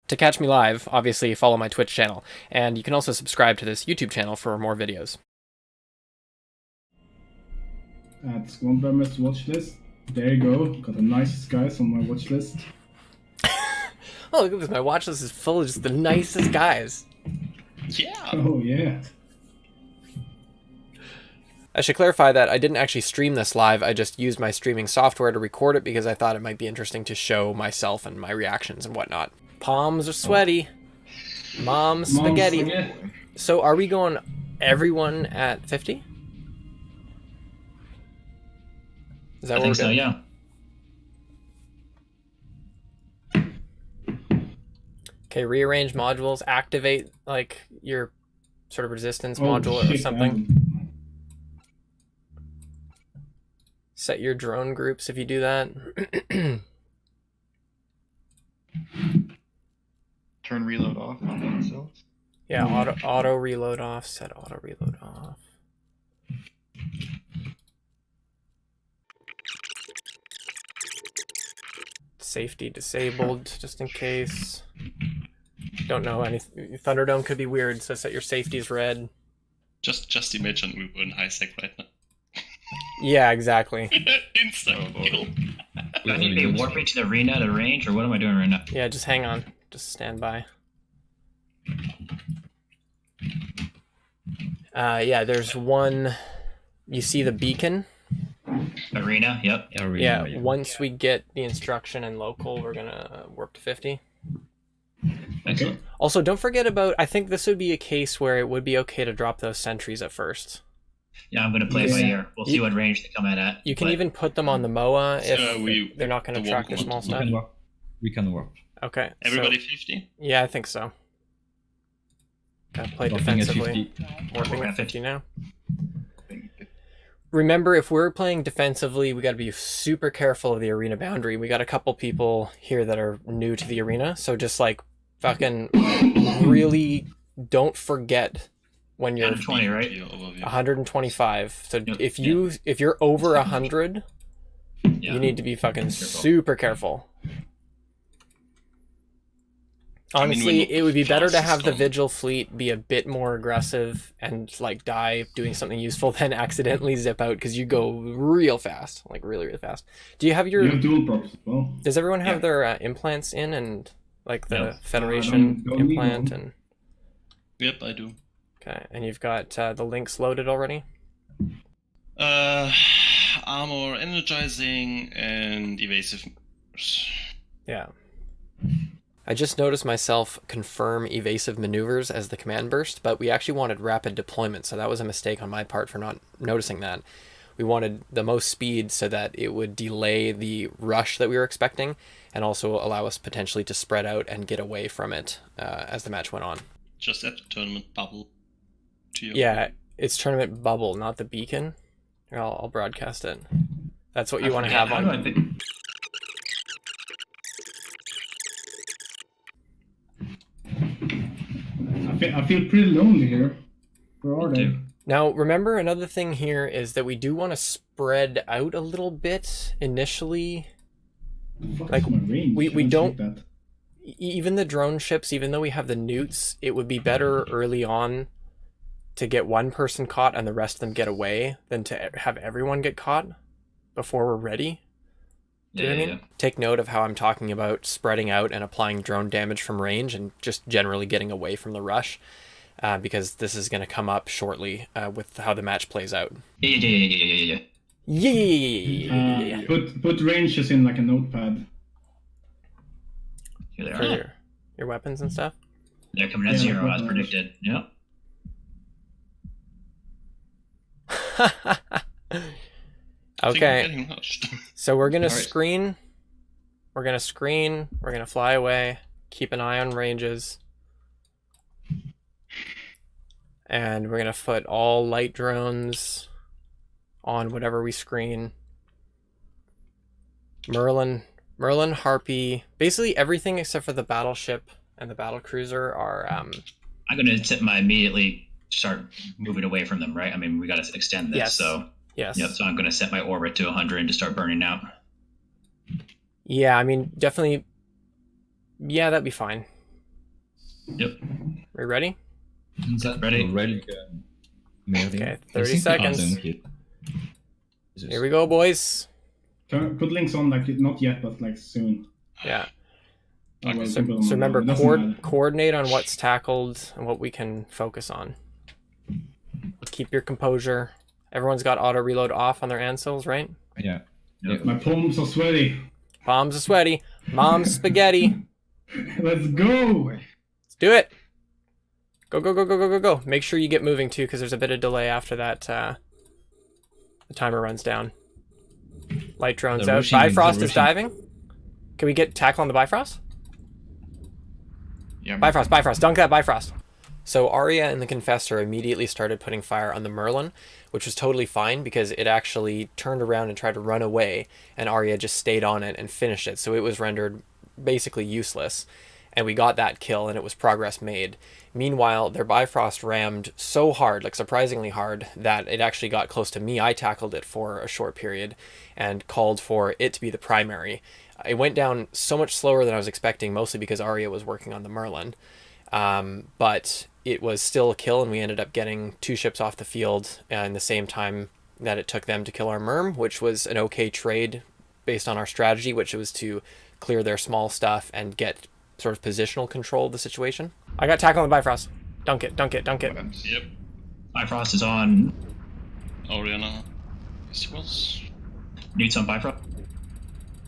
To catch me live, obviously follow my Twitch channel, and you can also subscribe to this YouTube channel for more videos. At Squadbrammer's watch list. There you go. Got the nicest guys on my watch list. Oh, look at this. My watch list is full of just the nicest guys. Yeah. Oh, yeah. I should clarify that I didn't actually stream this live. I just used my streaming software to record it because I thought it might be interesting to show myself and my reactions and whatnot. Palms are sweaty. Mom's spaghetti. So are we going everyone at 50? Is that I what think we're so, doing? yeah. Okay, rearrange modules, activate like your sort of resistance Oh, module or shit, something. Set your drone groups if you do that. Turn reload off on themselves. Yeah, auto reload off, set auto reload off. Safety disabled, just in case. Don't know anything. Thunderdome could be weird, so set your safeties red. Just imagine we were in high sec right now. Yeah, exactly. Instant kill. Do I need to be warping to the arena to range, or what am I doing right now? Yeah, just hang on. Just stand by. Yeah, there's one. You see the beacon? Arena, yep. Yeah, once we get the instruction in local, we're gonna warp to 50. Excellent. Also, don't forget about, I think this would be a case where it would be okay to drop those sentries at first. Yeah, I'm going to play it by ear. We'll see what range they come at. You can even put them on the MOA if they're not going to the track walk your small one. stuff. We can work. Okay. Everybody so, 50? yeah, I think so. Gotta play Warping at defensively. 50. Warping at 50 now. Remember, if we're playing defensively, we got to be super careful of the arena boundary. We got a couple people here that are new to the arena, so just like fucking really don't forget when you're 120, right? 125. So Yep. if you're over 100, Yeah. you need to be fucking super careful. Honestly, it would be better to have the Vigil fleet be a bit more aggressive and like die doing something useful than accidentally zip out, because you go real fast, like really fast. Do you have your? You have dual props as well. Does everyone have their implants in, and like the Federation implant and? Yep, I do. Okay, and you've got the links loaded already. Armor, energizing, and evasive. Yeah. I just noticed myself confirm evasive maneuvers as the command burst, but we actually wanted rapid deployment, so that was a mistake on my part for not noticing that. We wanted the most speed so that it would delay the rush that we were expecting, and also allow us potentially to spread out and get away from it as the match went on. Just at the tournament bubble. Yeah, it's tournament bubble, not the beacon. Here, I'll broadcast it. That's what you want to have on. I feel pretty lonely here. Where are they? Now, remember, another thing here is that we do want to spread out a little bit initially. Like, we don't... Even the drone ships, even though we have the newts, it would be better early on to get one person caught and the rest of them get away than to have everyone get caught before we're ready. Do you know what I mean? Take note of how I'm talking about spreading out and applying drone damage from range and just generally getting away from the rush, because this is going to come up shortly with how the match plays out. Yeah. Put ranges in like a notepad. Here they For are. your weapons and stuff? They're coming at 0 as predicted. Yep. Okay, so we're gonna screen. We're gonna fly away, keep an eye on ranges, and we're gonna put all light drones on whatever we screen. Merlin, Harpy, basically everything except for the battleship and the battle cruiser are I'm gonna immediately start moving away from them, right? I mean, we gotta extend this, so yes. Yep, so I'm gonna set my orbit to 100 and to start burning out. Yeah, I mean, definitely. Yeah, that'd be fine. Yep. Are you ready? Ready? Okay, 30 seconds. Here we go, boys. Put links on, like, not yet, but like soon. Yeah. Oh, well, So people don't remember, know. It doesn't matter. coordinate on what's tackled and what we can focus on. Keep your composure. Everyone's got auto reload off on their ansels, right? Yeah. My palms are sweaty. Palms are sweaty. Mom's spaghetti. Let's go! Let's do it. Go, go, go, go, go, go, go. Make sure you get moving too, because there's a bit of delay after that. The timer runs down. Light drone's out. Bifrost is diving. Can we get tackle on the Bifrost? Yeah. Bifrost, dunk that Bifrost. So Arya and the Confessor immediately started putting fire on the Merlin, which was totally fine because it actually turned around and tried to run away, and Arya just stayed on it and finished it. So it was rendered basically useless, and we got that kill, and it was progress made. Meanwhile, their Bifrost rammed so hard, like surprisingly hard, that it actually got close to me. I tackled it for a short period and called for it to be the primary. It went down so much slower than I was expecting, mostly because Arya was working on the Merlin. But it was still a kill, and we ended up getting 2 ships off the field in the same time that it took them to kill our Merm, which was an okay trade based on our strategy, which was to clear their small stuff and get sort of positional control of the situation. I got tackle on the Bifrost. Dunk it, dunk it, dunk it. Yep. Bifrost is on. Oriana. Equals. Newts on Bifrost.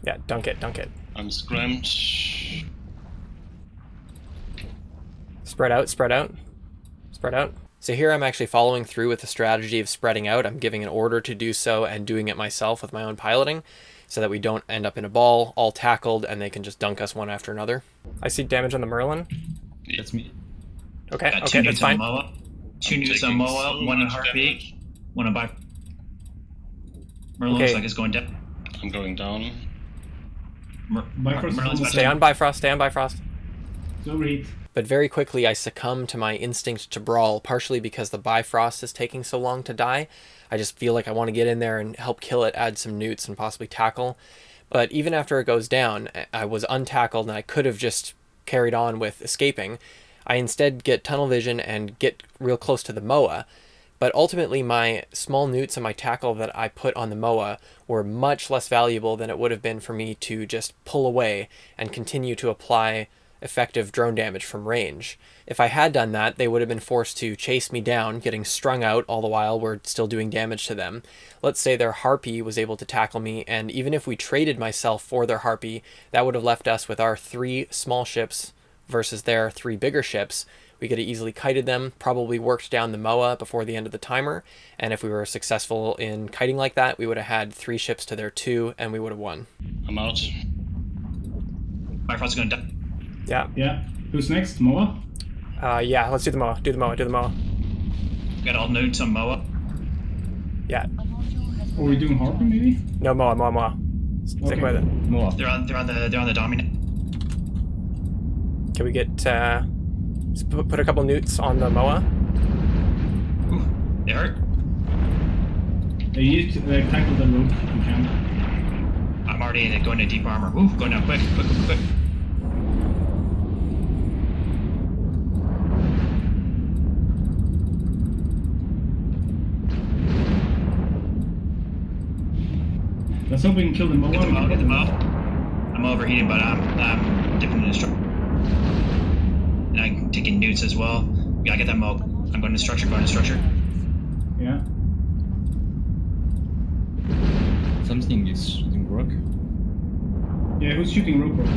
Yeah, dunk it, dunk it. I'm scrammed. Spread out, spread out, spread out. So here I'm actually following through with the strategy of spreading out. I'm giving an order to do so and doing it myself with my own piloting so that we don't end up in a ball, all tackled, and they can just dunk us one after another. I see damage on the Merlin. That's me. Okay, Got okay, 2 that's newts on fine. Moa. 2 I'm newts on taking Moa, so 1 on much Heartbeat, damage. 1 on Bifrost. Merlin Okay. looks like it's going down. I'm going down. Bifrost is Merlin's almost Stay on Bifrost, stay on Bifrost. It's overheat. But very quickly I succumb to my instinct to brawl, partially because the Bifrost is taking so long to die. I just feel like I want to get in there and help kill it, add some newts, and possibly tackle. But even after it goes down, I was untackled and I could have just carried on with escaping. I instead get tunnel vision and get real close to the Moa. But ultimately my small newts and my tackle that I put on the Moa were much less valuable than it would have been for me to just pull away and continue to apply effective drone damage from range. If I had done that, they would have been forced to chase me down, getting strung out all the while we're still doing damage to them. Let's say their Harpy was able to tackle me, and even if we traded myself for their Harpy, that would have left us with our 3 small ships versus their 3 bigger ships. We could have easily kited them, probably worked down the Moa before the end of the timer, and if we were successful in kiting like that, we would have had 3 ships to their 2, and we would have won. I'm out. Bifrost is going down. Yeah. Yeah. Who's next? Moa? Yeah, let's do the Moa, do the Moa, do the Moa. Got all newts on Moa. Yeah. Are we doing Harpy maybe? No, Moa, Moa, Moa. Stick Okay. with it. More. They're on the dominant. Can we get, put a couple newts on the Moa? Ooh, they hurt. You tackle the rope if you can. I'm already going to deep armor. Ooh, going down quick, quick, quick, quick. Let's hope we can kill the Moa. Get them out, get them out. I'm overheating, but I'm dipping in the structure. And I'm taking newts as well. We gotta get them out. I'm going to structure, going to structure. Yeah. Something is shooting rock. Yeah, who's shooting rope?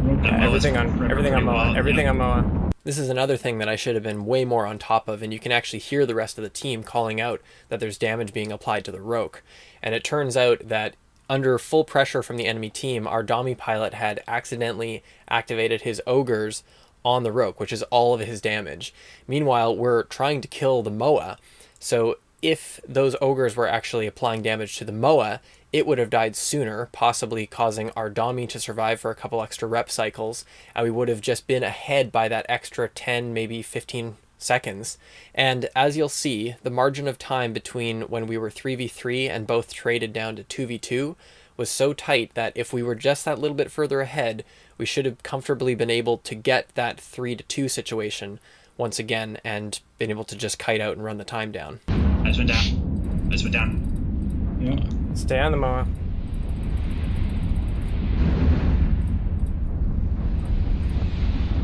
Rope. Yeah, Everything on pretty Moa, well, everything yeah. on Moa. This is another thing that I should have been way more on top of, and you can actually hear the rest of the team calling out that there's damage being applied to the Roke. And it turns out that under full pressure from the enemy team, our Dami pilot had accidentally activated his ogres on the Roke, which is all of his damage. Meanwhile, we're trying to kill the Moa, so if those ogres were actually applying damage to the Moa, it would have died sooner, possibly causing our Dami to survive for a couple extra rep cycles, and we would have just been ahead by that extra 10, maybe 15 seconds. And as you'll see, the margin of time between when we were 3v3 and both traded down to 2v2 was so tight that if we were just that little bit further ahead, we should have comfortably been able to get that 3-2 situation once again and been able to just kite out and run the time down. I just went down. I just went down. Yeah. Stay on the MOA.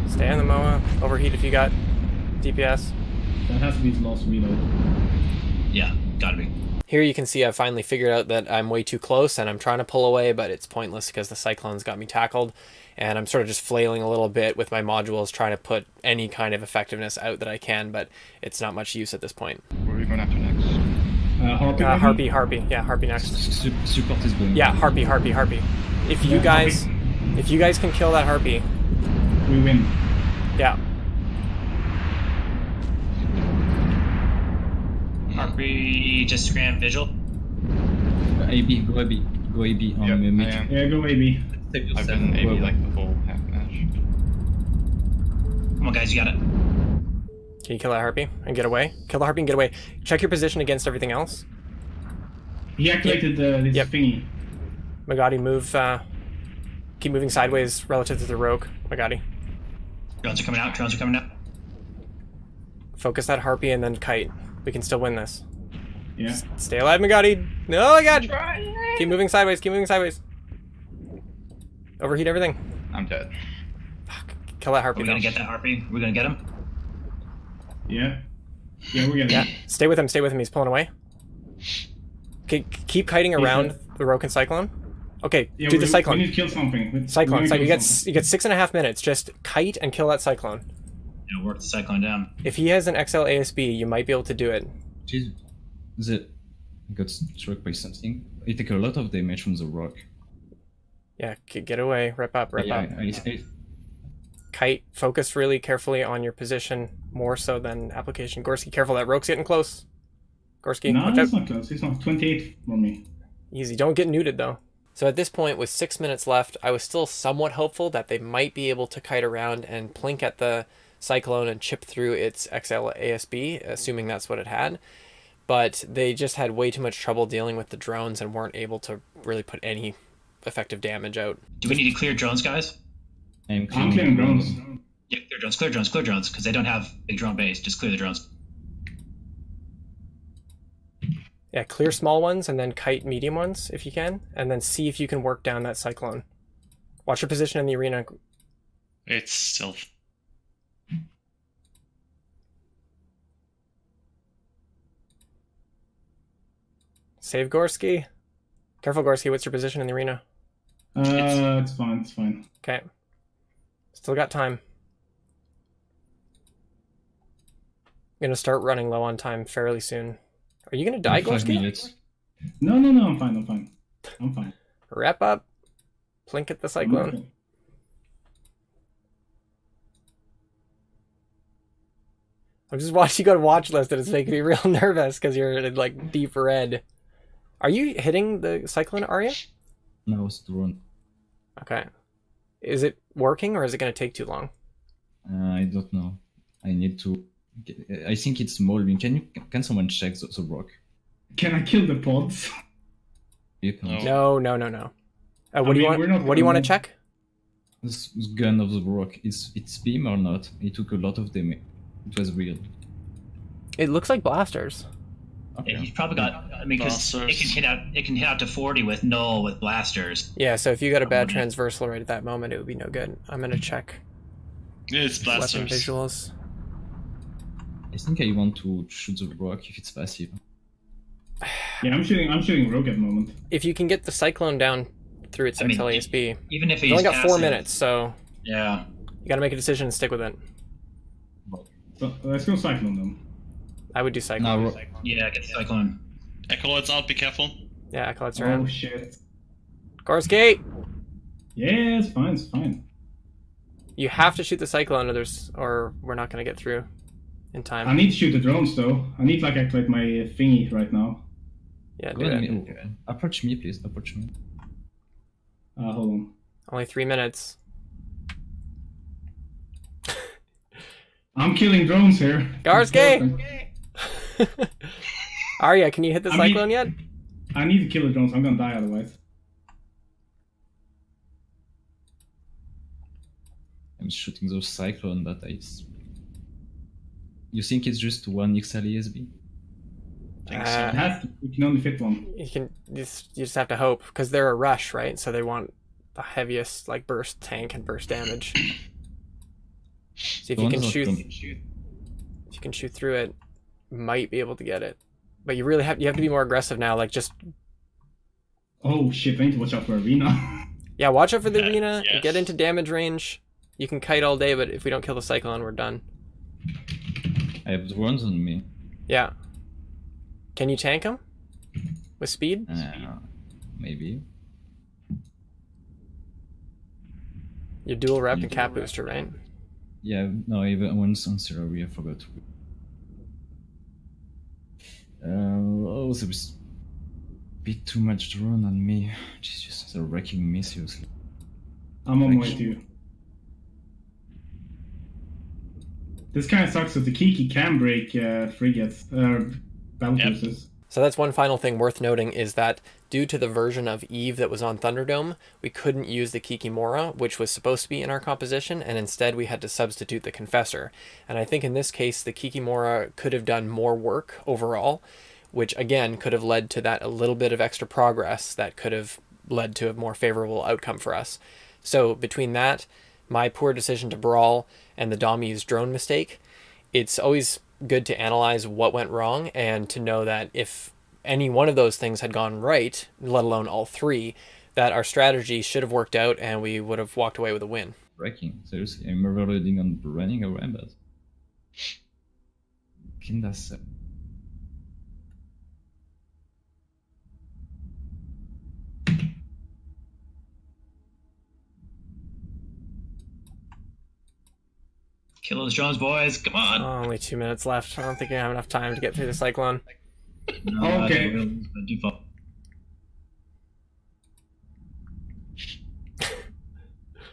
Stay on the MOA. Overheat if you got DPS. That has to be his last reload. Yeah, gotta be. Here you can see I finally figured out that I'm way too close and I'm trying to pull away, but it's pointless because the Cyclone's got me tackled. And I'm sort of just flailing a little bit with my modules, trying to put any kind of effectiveness out that I can, but it's not much use at this point. Where are we going after next? Harpy, maybe? Harpy. Yeah, Harpy next. Support is going. Yeah, Harpy. If you guys can kill that Harpy, We win. yeah. Harpy just scram vigil. AB, go AB. Go AB on Yep, mid. I am. Yeah, go AB. Save I've yourself. been Go AB away. like the whole half match. Come on, guys, you got it. Can you kill that Harpy and get away? Kill the Harpy and get away. Check your position against everything else. He activated this Yep. thingy. Magadi, move. Keep moving sideways relative to the rogue. Magadi. Drones are coming out. Drones are coming out. Focus that Harpy and then kite. We can still win this. Yeah. Stay alive, Magadi. No, my God. Keep moving sideways. Keep moving sideways. Overheat everything. I'm dead. Fuck. Kill that Harpy. We're gonna though. get that Harpy. We're gonna get him. Yeah. Yeah, we're getting Yeah. it. Stay with him. Stay with him. He's pulling away. Okay, keep kiting around the Rogue and Cyclone. Okay, Yeah, do the Cyclone. We need to kill something. Cyclone. We're gonna You kill get something. 6.5 minutes. Just kite and kill that Cyclone. Yeah, work the Cyclone down. If he has an XL ASB, you might be able to do it. Jeez. Got struck by something. You take a lot of damage from the rock. Yeah, get away. Rip up. Rip up. Kite. Focus really carefully on your position, more so than application. Gorski, careful. That Rogue's getting close. Gorski, No, watch it's out. not close. It's not 28 for me. Easy. Don't get neuted, though. So at this point, with 6 minutes left, I was still somewhat hopeful that they might be able to kite around and plink at the Cyclone and chip through its XL ASB, assuming that's what it had. But they just had way too much trouble dealing with the drones and weren't able to really put any effective damage out. Do we need to clear drones, guys? I'm clearing drones. Yeah, clear drones, because they don't have big drone base. Just clear the drones. Yeah, clear small ones and then kite medium ones if you can, and then see if you can work down that Cyclone. Watch your position in the arena. It's stealth. Save Gorski. Careful, Gorski. What's your position in the arena? It's fine. It's fine. Okay. Still got time. I'm gonna start running low on time fairly soon. Are you gonna die, 5 Gorski? minutes. No, I'm fine. I'm fine. Wrap up. Plink at the Cyclone. I'm just watching you go to watch list and it's making me real nervous because you're in like deep red. Are you hitting the Cyclone, Arya? No, it's drone. Okay. Is it working or is it going to take too long? I don't know. I need to. I think it's molding. Can someone check the rock? Can I kill the pods? You can't. No. What I do you mean, want? we're not What do you want to gonna- check? This gun of the rock, it's beam or not? It took a lot of damage. It was weird. It looks like blasters. Okay. Yeah, he's probably got. I mean, because it Blasters. can hit out to 40 with null with blasters. Yeah, so if you got a bad Okay. transversal right at that moment, it would be no good. I'm gonna check It's weapon blasters. visuals. I think I want to shoot the rock if it's passive. Yeah, I'm shooting rogue at the moment. If you can get the Cyclone down through its I mean, XLASB, Even if you he's only got 4 passive. minutes, so Yeah. you gotta make a decision and stick with it. So let's go Cyclone then. I would do Cyclone. No, Yeah, get the Cyclone. Echoloids out, be careful. Yeah, acolytes Oh around. shit. Gorski! Yeah, it's fine. You have to shoot the Cyclone or we're not gonna get through in I time. need to shoot the drones though. I need to activate my thingy right now. Yeah, go do ahead. it. Approach me, please. Approach me. Hold on. Only 3 minutes. I'm killing drones here. Garski! Arya, can you hit the I mean- Cyclone yet? I need to kill the drones. I'm gonna die otherwise. I'm shooting those cyclone, but you think it's just one XL ESB? Think so. It has to, you can only fit one. You just have to hope, because they're a rush, right? So they want the heaviest like burst tank and burst damage. So if you can shoot through it, you might be able to get it. But you have to be more aggressive now. Like just Oh shit! I need to watch out for arena. yeah, watch out for the arena. Yes. Get into damage range. You can kite all day, but if we don't kill the cyclone, we're done. I have drones on me. Yeah. Can you tank him with speed? Maybe. You're dual rep and cap booster, right? Yeah, no, even once on Sirari, I forgot to. Oh, there was a bit too much drone on me. Jesus, they're wrecking me, seriously. I'm on my way too. This kind of sucks that the Kiki can break frigates, battle cruisers. So that's one final thing worth noting is that due to the version of Eve that was on Thunderdome, we couldn't use the Kikimora, which was supposed to be in our composition, and instead we had to substitute the Confessor. And I think in this case, the Kikimora could have done more work overall, which again could have led to that a little bit of extra progress that could have led to a more favorable outcome for us. So between that, my poor decision to brawl, and the Dommy's drone mistake, it's always good to analyze what went wrong and to know that if any one of those things had gone right, let alone all three, that our strategy should have worked out and we would have walked away with a win. Wrecking, seriously, I'm overloading on running around, but kinda sad. Kill those drones, boys. Come on. Only 2 minutes left. I don't think I have enough time to get through the cyclone. No, Okay. by default.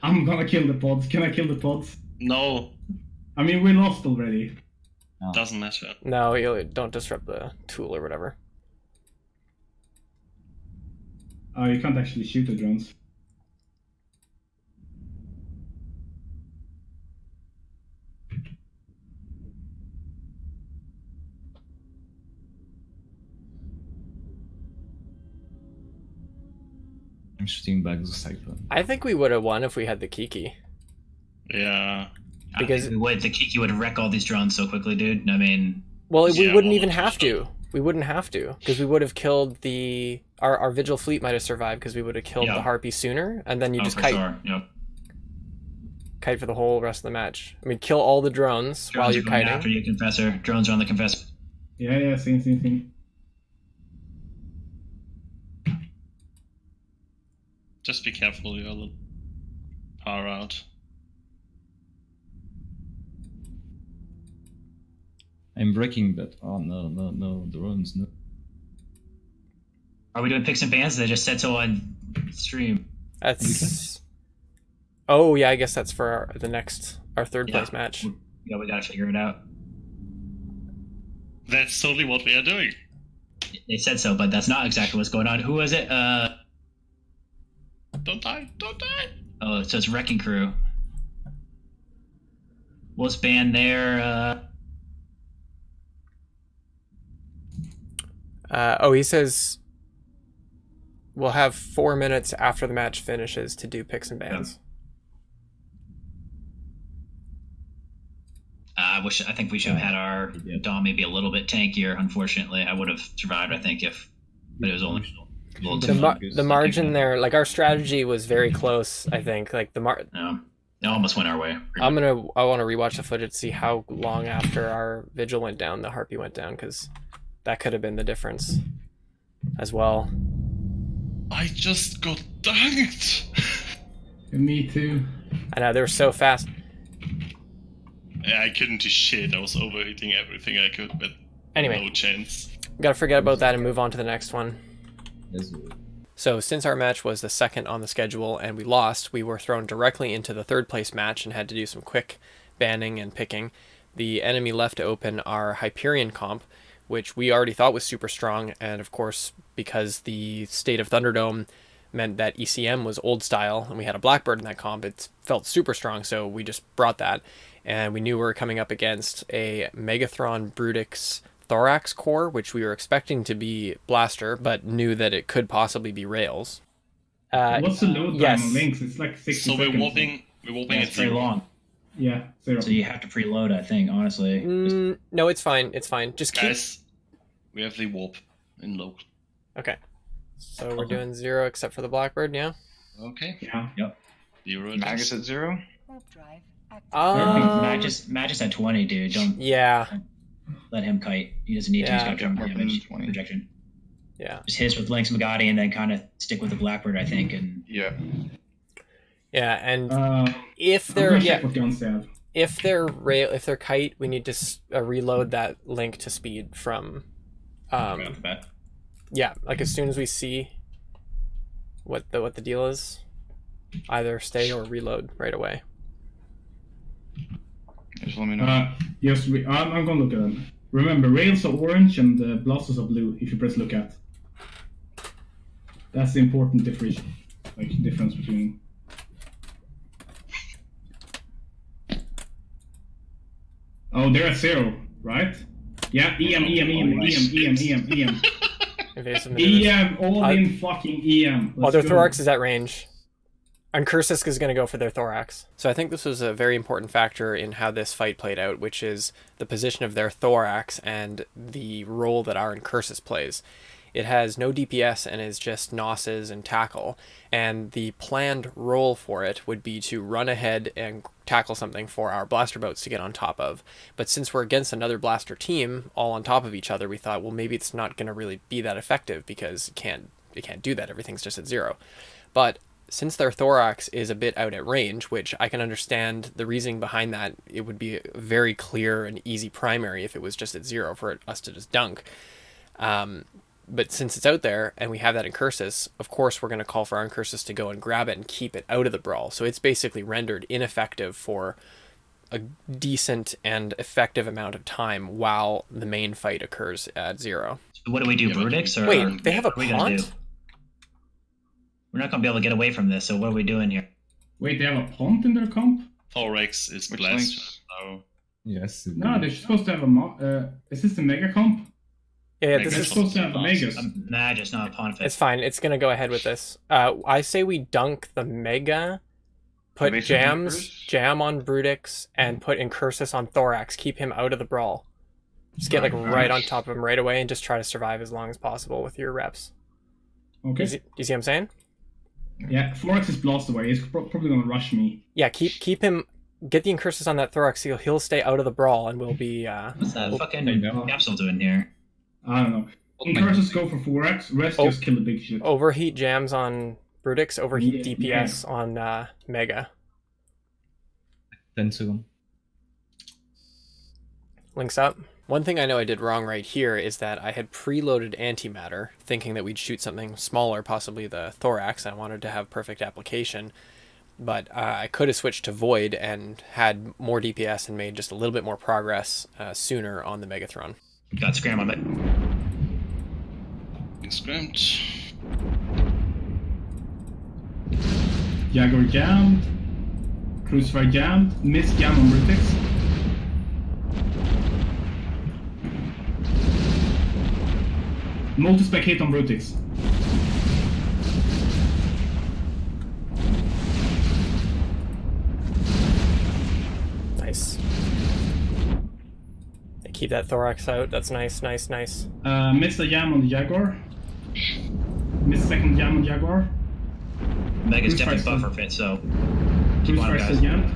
I'm gonna kill the pods. Can I kill the pods? No, I mean, we lost already. doesn't matter. No, you don't disrupt the tool or whatever. Oh, you can't actually shoot the drones. I'm shooting back the cyclone. I think we would have won if we had the Kiki. Yeah. Because- the Kiki would wreck all these drones so quickly, dude. I mean, Well, we Yeah, wouldn't well, even that's have for to. We wouldn't have to, because we would have killed our Vigil fleet might have survived because we would have killed Yeah. the Harpy sooner, and then you just for kite sure. Yep. kite for the whole rest of the match. I mean, kill all the drones while Drones you're are going kiting. after you, Confessor. Drones are on the Confessor. Yeah, same. Just be careful, you're a little power out. I'm breaking, but oh no, drones, no. Are we doing picks and pans? They just said so on stream. That's. Oh yeah, I guess that's for our third Yeah. place match. Yeah, we gotta figure it out. That's totally what we are doing. They said so, but that's not exactly what's going on. Who was it? Don't die, don't die! Oh, so it's Wrecking Crew. What's banned there? He says we'll have 4 minutes after the match finishes to do picks and bans. I think we should have had our Dom maybe a little bit tankier. Unfortunately, I would have survived. I think but it was only a little too much. The margin there, like our strategy was very close. I think like No, it almost went our way. I want to rewatch the footage to see how long after our Vigil went down the Harpy went down, because that could have been the difference as well. I just got dunked! Me too. I know they were so fast. Yeah, I couldn't do shit, I was overheating everything I could, but Anyway, no chance. gotta forget about that and move on to the next one. Yes. So since our match was the second on the schedule and we lost, we were thrown directly into the third place match and had to do some quick banning and picking. The enemy left to open our Hyperion comp, which we already thought was super strong, and of course, because the state of Thunderdome meant that ECM was old style, and we had a Blackbird in that comp. It felt super strong, so we just brought that. And we knew we were coming up against a Megathron Brutix Thorax core, which we were expecting to be Blaster, but knew that it could possibly be Rails. What's the load time on Lynx? It's like 60 So seconds. we're warping Yeah, at it's pretty 0. long. Yeah, 0. So you have to preload, I think, honestly. No, it's fine. It's fine. Just keep... Guys, we have the warp in local. Okay. So we're doing 0 except for the Blackbird, yeah? Okay. Yeah. Yep. 0. Mag is at 0. Magus at 20, dude. Don't Yeah. let him kite. He doesn't need to. He's got jump Weapon damage 20. projection. Yeah. Just hits with Lynx Magadi and then kind of stick with the Blackbird, I think. And Yeah. Yeah, and if I'm they're gonna check what guns they have. if they're kite, we need to reload that link to speed from right off the bat. yeah, like as soon as we see what the deal is, either stay or reload right away. Just let me know. Yes, I'm gonna look at them. Remember, rails are orange and blasters are blue. If you press look at, that's the important difference between. Oh, they're at 0, right? Yeah, EM. Evasive maneuvers. EM, all in fucking EM. Well, their thorax is at range. And Kursisk is going to go for their thorax. So I think this was a very important factor in how this fight played out, which is the position of their thorax and the role that our Incursus plays. It has no DPS and is just nosses and tackle, and the planned role for it would be to run ahead and tackle something for our blaster boats to get on top of. But since we're against another blaster team all on top of each other, we thought, well, maybe it's not going to really be that effective because it can't do that. Everything's just at 0. But since their thorax is a bit out at range, which I can understand the reasoning behind that, it would be a very clear and easy primary if it was just at 0 for us to just dunk. But since it's out there and we have that Incursus, of course we're going to call for our Incursus to go and grab it and keep it out of the brawl. So it's basically rendered ineffective for a decent and effective amount of time while the main fight occurs at 0. So what do we do, Brutix? Or Wait, they have a what are we gonna do? pont? We're not going to be able to get away from this, so what are we doing here? Wait, they have a pont in their comp? Thorax is Which Blaster. links? So Yes. No, they're supposed to have a is this the mega comp? Yeah, Like this They're is... supposed to have a megas. Magus, not a pawn fit. It's fine. It's going to go ahead with this. I say we dunk the Mega, put Evasive Jam on Brutix, and put Incursus on Thorax. Keep him out of the brawl. Just get like right on top of him right away and just try to survive as long as possible with your reps. Okay. You see what I'm saying? Yeah, Thorax is blast away. He's probably gonna rush me. Yeah, keep him... Get the Incursus on that Thorax, he'll stay out of the brawl and we'll be... What's that fucking know. capsule doing here? I don't know. Incursus go for Thorax. Rest just kill the big shit. Overheat Jams on Brutix, overheat Yeah, DPS on Mega. 10 seconds. Links up. One thing I know I did wrong right here is that I had preloaded antimatter, thinking that we'd shoot something smaller, possibly the Thorax. I wanted to have perfect application, but I could have switched to Void and had more DPS and made just a little bit more progress sooner on the Megathron. Got scram on it. scrimmed. Jaguar jammed. Crucify jammed. Miss jam on Brutix. Multi-spec hit on Brutix. Nice. They keep that Thorax out. That's nice, nice, nice. Missed a jam on the Jaguar. Missed second jam on Jaguar. Mega's Who's definitely first? buffer fit, so keep on, Crucify guys. still jammed.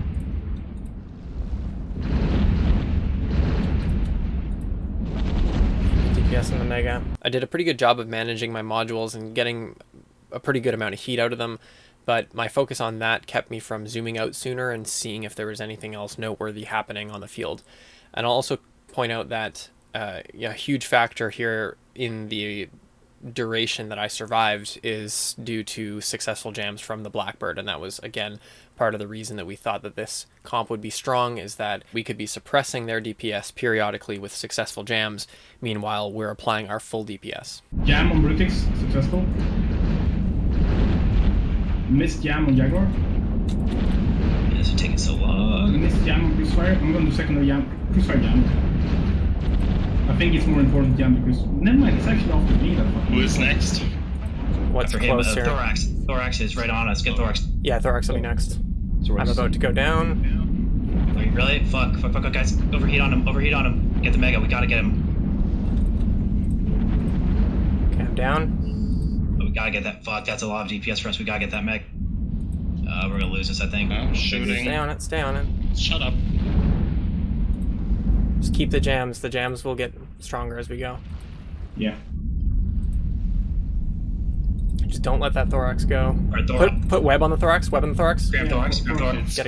DPS on the Mega. I did a pretty good job of managing my modules and getting a pretty good amount of heat out of them, but my focus on that kept me from zooming out sooner and seeing if there was anything else noteworthy happening on the field. And I'll also point out that a huge factor here in the duration that I survived is due to successful jams from the Blackbird, and that was again part of the reason that we thought that this comp would be strong, is that we could be suppressing their DPS periodically with successful jams, meanwhile we're applying our full DPS. Jam on Brutix, successful. Missed jam on Jaguar. This is taking so long. Missed jam on Crucifire. I'm going to do secondary jam. Crucifire jam. I think it's more important jam because... Never mind, it's actually after me that fucking... Who is next? What's After him, close here? Thorax. Thorax is right on us. Get Thorax. Yeah, Thorax will be next. Thorax. I'm about to go down. Are you really? Fuck, guys. Overheat on him. Get the Mega. We gotta get him. Okay, I'm down. Oh, we gotta get that. Fuck, that's a lot of DPS for us. We gotta get that Meg. We're gonna lose this, I think. Oh, shooting. Stay on it, stay on it. Shut up. Just keep the jams. The jams will get stronger as we go. Yeah. Just don't let that Thorax go. Alright, Thorax. Put web on the Thorax. Web on the Thorax. Grab Thorax. Grab Thorax. Get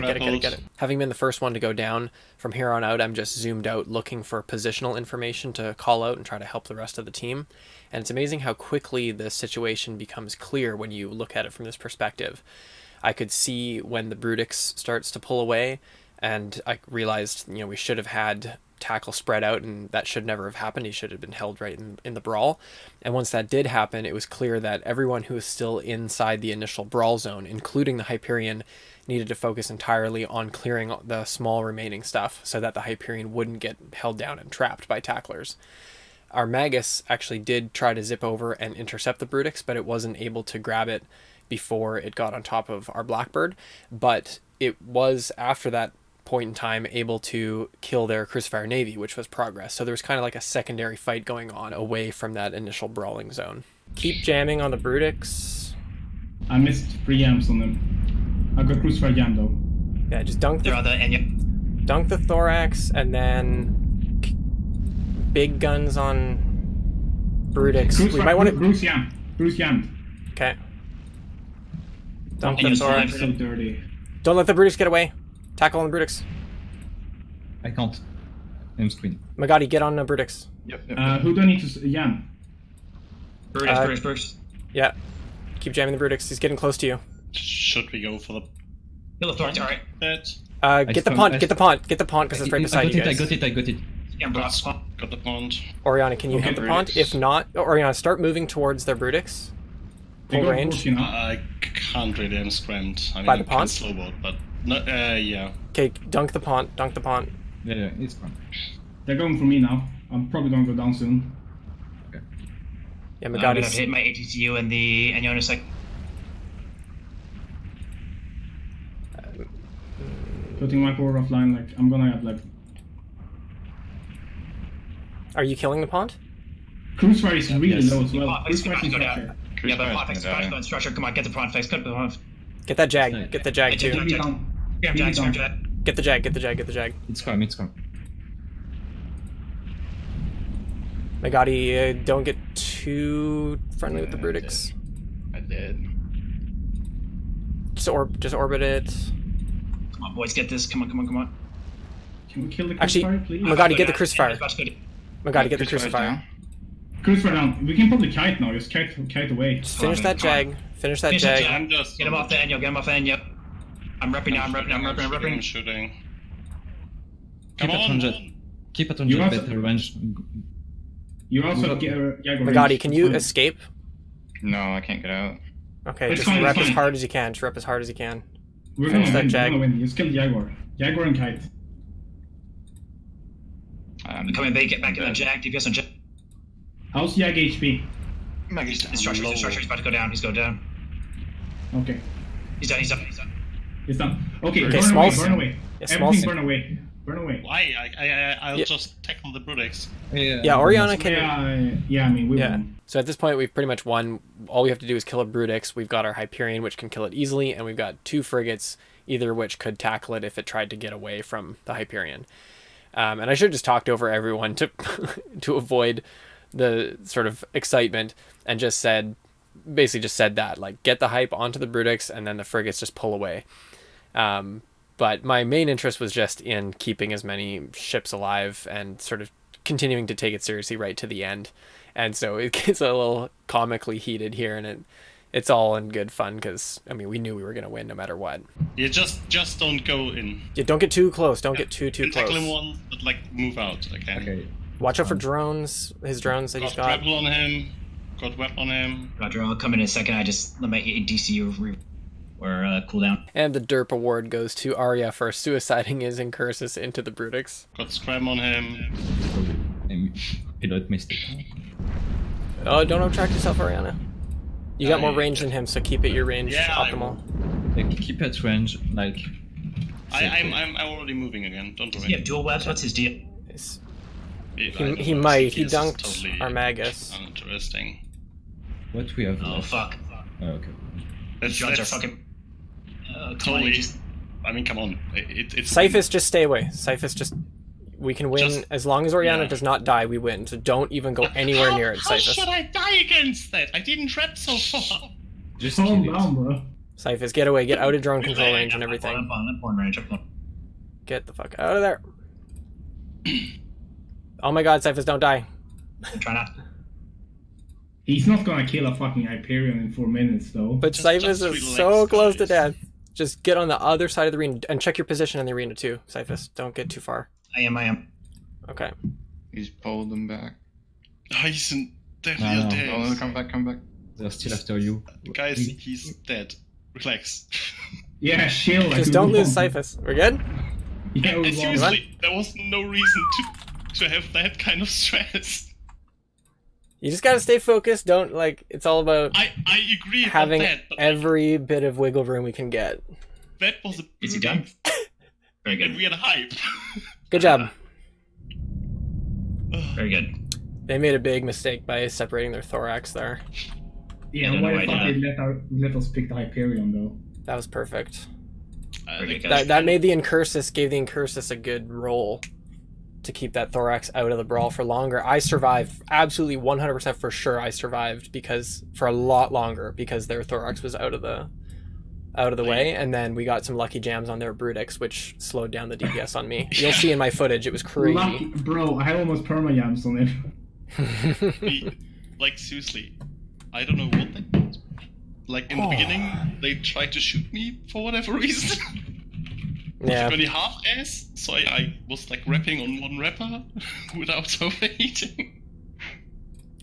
it. Having been the first one to go down, from here on out, I'm just zoomed out looking for positional information to call out and try to help the rest of the team. And it's amazing how quickly the situation becomes clear when you look at it from this perspective. I could see when the Brutix starts to pull away, and I realized, you know, we should have had tackle spread out, and that should never have happened. He should have been held right in the brawl. And once that did happen, it was clear that everyone who was still inside the initial brawl zone, including the Hyperion, needed to focus entirely on clearing the small remaining stuff so that the Hyperion wouldn't get held down and trapped by tacklers. Our Magus actually did try to zip over and intercept the Brutix, but it wasn't able to grab it before it got on top of our Blackbird. But it was, after that point in time, able to kill their Crucifier Navy, which was progress. So there was kind of like a secondary fight going on away from that initial brawling zone. Keep jamming on the Brutix. I missed 3 jams on them. I got Crucifire jam though. Yeah, just dunk They're on the Enya. dunk the Thorax, and then big guns on Brutix. We might want to... Bruce jam. Bruce jammed. Okay. Dunk the Enya's Thorax. So dirty. Don't let the Brutix get away. Tackle on the Brutix. I can't. I'm screen. Magadi, get on the Brutix. Yep. Who do I need to jam? Brutix. Yeah. Keep jamming the Brutix. He's getting close to you. Should we go for the Kill the Thorax, alright. pet? Get the pont, because it's right beside you guys. I got it. Yeah, Brutix. Got the pond. Oriana, can you Okay, hit the pont? Brutix. If not, Oriana, start moving towards their Brutix. They Full got range. Bruce, you know? I can't really, I'm scrammed. I mean, By the I can pond? slow boat, but no, yeah. Okay, dunk the pont. Yeah, it's fine. They're going for me now. I'm probably going to go down soon. Yeah, I'm gonna Magadi's... hit my ATCU and the Enya in a sec. Putting my core offline, like, I'm gonna have, like... Are you killing the pont? Crucifire is really yes. low as well. Pont fix, Crucifire is go down. structure. Yeah, but Crucifire's pont fix, gonna die. go in structure. Come on, get the pont fix. Get the pont. Get that Jag. Get the Jag too. Be down. Scram Be Jag, scram down. Jag. Get the Jag. It's calm. Magadi, don't get too friendly with the Brutix. I did. Just orbit it. Come on, boys, get this. Come on. Can we kill the Actually, Crucifier, please? Magadi, get the Crucifier. Crucifier. Magadi, get the Crucifire's Crucifier. down. Crucifire down. We can probably kite now. Just kite away. Just finish that Jag. Finish that Finish that Jag. Jag. I'm just Get him off the Enya. I'm repping now. I'm I'm repping. shooting. Keep Come it on, 100. Keep it You 100 also- better range. You also get Jaguar. Magadi, can you escape? No, I can't get out. Okay, It's just fine, rep it's as fine. hard as you can. Just rep as hard as you can. We're Finish gonna that win. We're Jag. gonna win. Just kill Jaguar. Jaguar and kite. I'm coming back. Get back in the Jag. DPS on Jag. How's Jag HP? Maggie's down Structure. low. He's about to go down. He's going down. Okay. He's done. It's done. Okay, Okay, burn smalls- away. Burn away. Yeah, Everything smalls- burn away. Burn away. Why? I'll Yeah. just tackle the Brutix. Yeah, Oriana can... Yeah, I mean, we Yeah. won. So at this point, we've pretty much won. All we have to do is kill a Brutix. We've got our Hyperion, which can kill it easily, and we've got 2 frigates, either of which could tackle it if it tried to get away from the Hyperion. And I should have just talked over everyone to to avoid the sort of excitement, and basically just said that, like, get the hype onto the Brutix, and then the frigates just pull away. But my main interest was just in keeping as many ships alive and sort of continuing to take it seriously right to the end. And so it gets a little comically heated here, and it's all in good fun because, I mean, we knew we were going to win no matter what. Yeah, just don't go in. Yeah, don't get too close. Don't get too Tackle him close. once, but like move out. Okay. Watch out for drones. His drones that he's Got got. grapple on him. Got web on him. Roger. I'll come in a second. I just let my DCU. or cooldown. And the derp award goes to Arya for suiciding his Incursus into the Brutix. Got scram on him. Pilot mistake. Oh, don't obtract yourself, Ariana. You got more range than him, so keep it your range optimal. Like, keep at range, like... I'm already moving again, don't worry. Does he have dual webs? What's his deal? He might. He dunked totally our Magus. uninteresting. What we have Oh, left? fuck. Oh, okay. Shots are fucking... totally... I mean, come on. It's... Cyphus, just stay away. Cyphus, just... We can win Just- as long as Oriana yeah. does not die. We win. So don't even go anywhere near it, How Cyphus. should I die against that? I didn't trap so far. Just Calm kill down, it. bro. Cyphus, get away. Get out of drone control range and everything. I'm on range. I'm on. Get the fuck out of there. Oh my god, Cyphus, don't die. Try not. He's not gonna kill a fucking Hyperion in 4 minutes, though. But Just Cyphus is relax, so close to guys. death. Just get on the other side of the arena and check your position in the arena too, Cyphus. Don't get too far. I am. Okay. He's pulled them back. Oh, he's No, definitely no. dead. Oh, come back. They're still after you. Guys, he's dead. Relax. Yeah, chill. like Just we don't lose won. Cyphus. We're good? Yeah, we And won. seriously, there was no reason to have that kind of stress. You just gotta stay focused. Don't, like, it's all about I agree having about that, but every bit of wiggle room we can get. that was a Is he done? Very and good. we had a hype. Good job. Very good. They made a big mistake by separating their thorax there. Yeah, I don't why know the why fuck I they let us pick the Hyperion, though? That was perfect. Very good. That made the Incursus, gave the Incursus a good roll to keep that thorax out of the brawl for longer. I survived, absolutely 100% for sure I survived because for a lot longer because their thorax was out of the way, and then we got some lucky jams on their Brutix, which slowed down the DPS on me. You'll see in my footage, it was crazy. Lucky, bro, I almost perma-yams on it. Like, seriously, I don't know what that was. Like, in the beginning, they tried to shoot me for whatever reason. Yeah. Really half-ass, so I was like rapping on one rapper without overheating.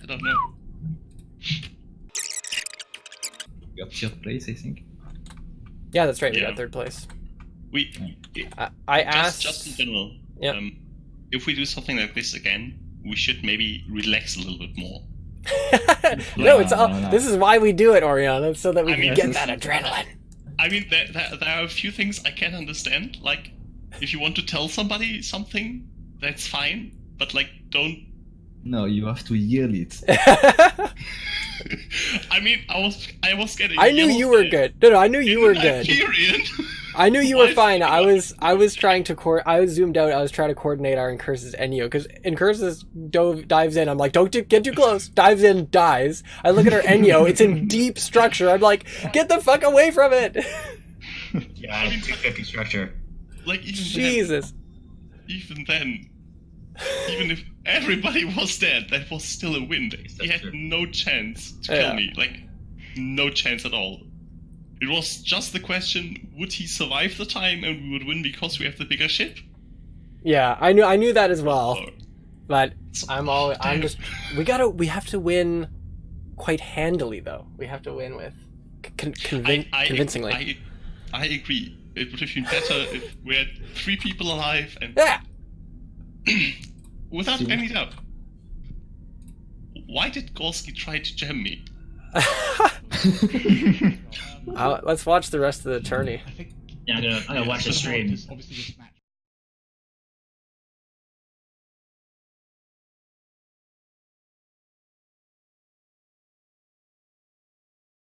I don't know. You got third place, I think. Yeah, that's right, we Yeah. got third place. We I asked... just in general. Yep. If we do something like this again, we should maybe relax a little bit more. No, it's all... No. This is why we do it, Oriana, so that we I can mean- get that adrenaline. I mean, there are a few things I can understand. Like, if you want to tell somebody something, that's fine. But like, don't. No, you have to yell it. I mean, I was getting. I knew yelled you were at good. No, I knew you in were the good. Hyperion. I knew you were Why- fine. I was trying to I was zoomed out. I was trying to coordinate our Incursus Enyo because Incursus dives in. I'm like, don't get too close. Dives in, dies. I look at her Enyo. It's in deep structure. I'm like, get the fuck away from it. Yeah, 250 structure. Like even Jesus. then, even if everybody was dead, that was still a win. He had true. no chance to Yeah. kill me. Like, no chance at all. It was just the question: would he survive the time, and we would win because we have the bigger ship? Yeah, I knew that as well. Or- But we have to win quite handily though. We have to win with convincingly. I agree. It would have been better if we had 3 people alive and Yeah. without any doubt. Why did Gorski try to jam me? Let's watch the rest of the tourney. Yeah, I'm gonna watch the stream. Obviously, this match